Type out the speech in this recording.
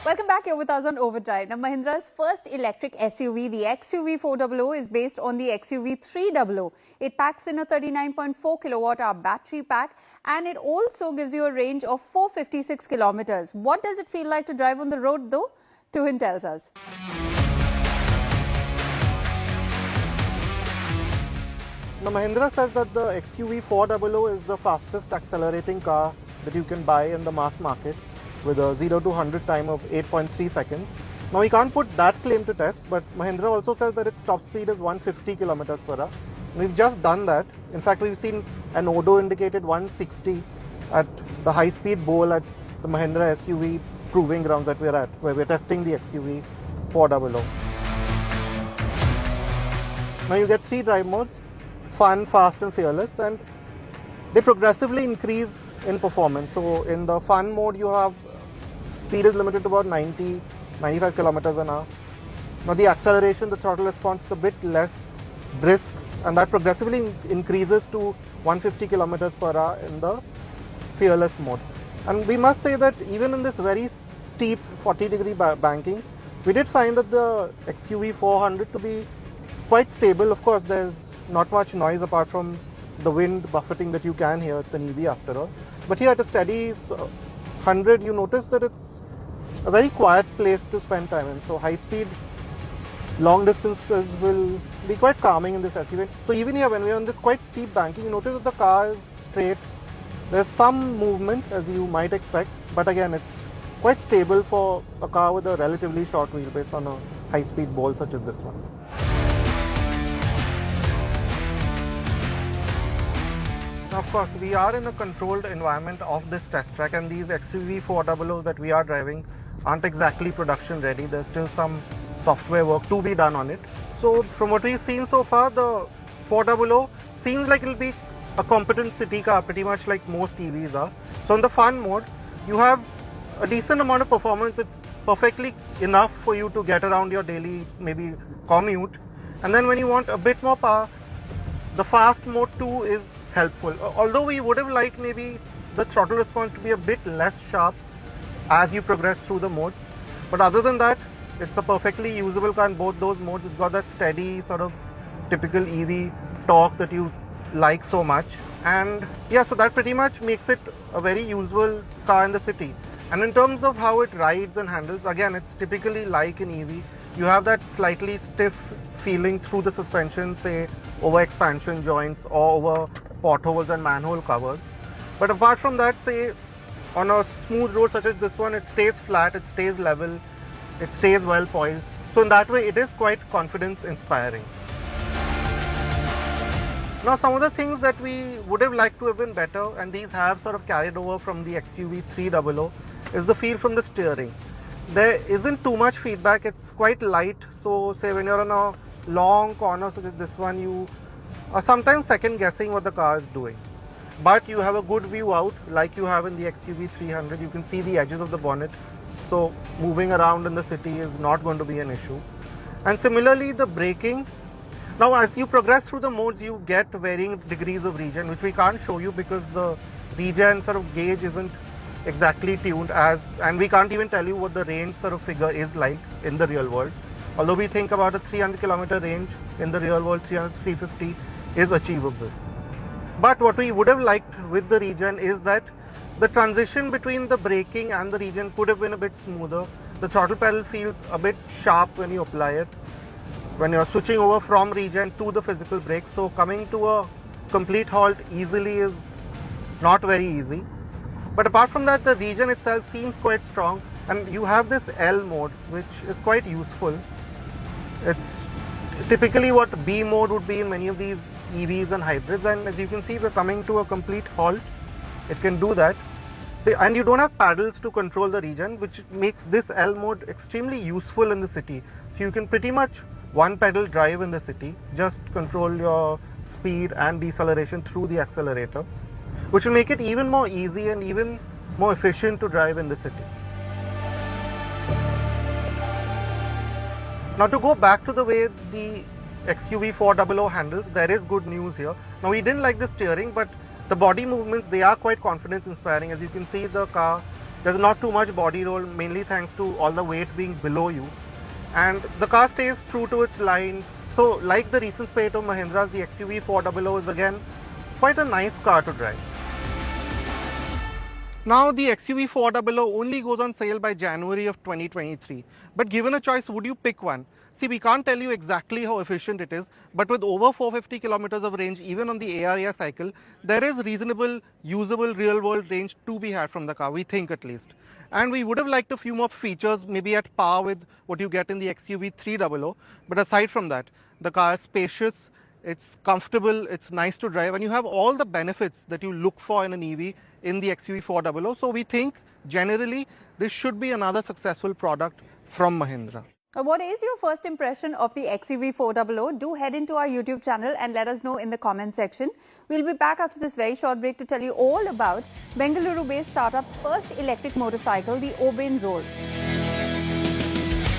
Welcome back here with us on Overdrive. Now, Mahindra's first electric SUV, the XUV400, is based on the XUV300. It packs in a 39.4 kilowatt-hour battery pack, and it also gives you a range of 456 kilometers. What does it feel like to drive on the road, though? Tuhin tells us. Now, Mahindra says that the XUV400 is the fastest accelerating car that you can buy in the mass market, with a 0 to 100 time of 8.3 seconds. Now, we can't put that claim to test, but Mahindra also says that its top speed is 150 kilometers per hour. We've just done that. In fact, we've seen an odo indicated 160 at the high-speed bowl at the Mahindra SUV proving grounds that we're at, where we're testing the XUV400. Now, you get 3 drive modes: fun, fast and fearless, and they progressively increase in performance. So in the fun mode, you have speed is limited to about 95 kilometers an hour. Now the acceleration, the throttle response is a bit less brisk, and that progressively increases to 150 kilometers per hour in the fearless mode. And we must say that even in this very steep 40-degree banking, we did find that the XUV400 to be quite stable. Of course, there's not much noise apart from the wind buffeting that you can hear. It's an EV after all. But here at a steady 100, you notice that it's a very quiet place to spend time in. So high speed, long distances will be quite calming in this SUV. So even here, when we're on this quite steep banking, you notice that the car is straight. There's some movement, as you might expect, but again, it's quite stable for a car with a relatively short wheelbase on a high-speed bowl such as this one. Now, of course, we are in a controlled environment of this test track, and these XUV400 that we are driving aren't exactly production ready. There's still some software work to be done on it. So from what we've seen so far, the 400 seems like it'll be a competent city car, pretty much like most EVs are. So in the fun mode, you have a decent amount of performance. It's perfectly enough for you to get around your daily maybe commute. And then when you want a bit more power, the fast mode too is helpful. Although we would have liked maybe the throttle response to be a bit less sharp as you progress through the modes. But other than that, it's a perfectly usable car in both those modes. It's got that steady sort of typical EV torque that you like so much. And yeah, so that pretty much makes it a very usable car in the city. And in terms of how it rides and handles, again, it's typically like an EV. You have that slightly stiff feeling through the suspension, say over expansion joints or over potholes and manhole covers. But apart from that, say on a smooth road such as this one, it stays flat, it stays level, it stays well poised. So in that way, it is quite confidence inspiring. Now, some of the things that we would have liked to have been better, and these have sort of carried over from the XUV300, is the feel from the steering. There isn't too much feedback, it's quite light. So say when you're on a long corner such as this one, you are sometimes second guessing what the car is doing. But you have a good view out, like you have in the XUV300. You can see the edges of the bonnet, so moving around in the city is not going to be an issue. And similarly, the braking. Now, as you progress through the modes, you get varying degrees of regen, which we can't show you because the regen sort of gauge isn't exactly tuned and we can't even tell you what the range sort of figure is like in the real world. Although we think about a 300 kilometer range in the real world, 350 is achievable. But what we would have liked with the regen is that the transition between the braking and the regen could have been a bit smoother. The throttle pedal feels a bit sharp when you apply it, when you're switching over from regen to the physical brake. So coming to a complete halt easily is not very easy. But apart from that, the regen itself seems quite strong, and you have this L mode, which is quite useful. It's typically what B mode would be in many of these EVs and hybrids, and as you can see, we're coming to a complete halt. It can do that. And you don't have paddles to control the regen, which makes this L mode extremely useful in the city. So you can pretty much one pedal drive in the city, just control your speed and deceleration through the accelerator, which will make it even more easy and even more efficient to drive in the city. Now, to go back to the way the XUV400 handles, there is good news here. Now, we didn't like the steering, but the body movements, they are quite confidence inspiring. As you can see, the car There's not too much body roll, mainly thanks to all the weight being below you. And the car stays true to its line. So like the recent spate of Mahindra's, the XUV400 is again quite a nice car to drive. Now the XUV400 only goes on sale by January of 2023. But given a choice, would you pick one? See, we can't tell you exactly how efficient it is, but with over 450 kilometers of range, even on the AREA cycle, there is reasonable, usable real-world range to be had from the car, we think at least. And we would have liked a few more features, maybe at par with what you get in the XUV300. But aside from that, the car is spacious, it's comfortable, it's nice to drive, and you have all the benefits that you look for in an EV in the XUV400. So we think generally this should be another successful product from Mahindra. What is your first impression of the XUV400? Do head into our YouTube channel and let us know in the comment section. We'll be back after this very short break to tell you all about Bengaluru-based startup's first electric motorcycle, the Overdrive.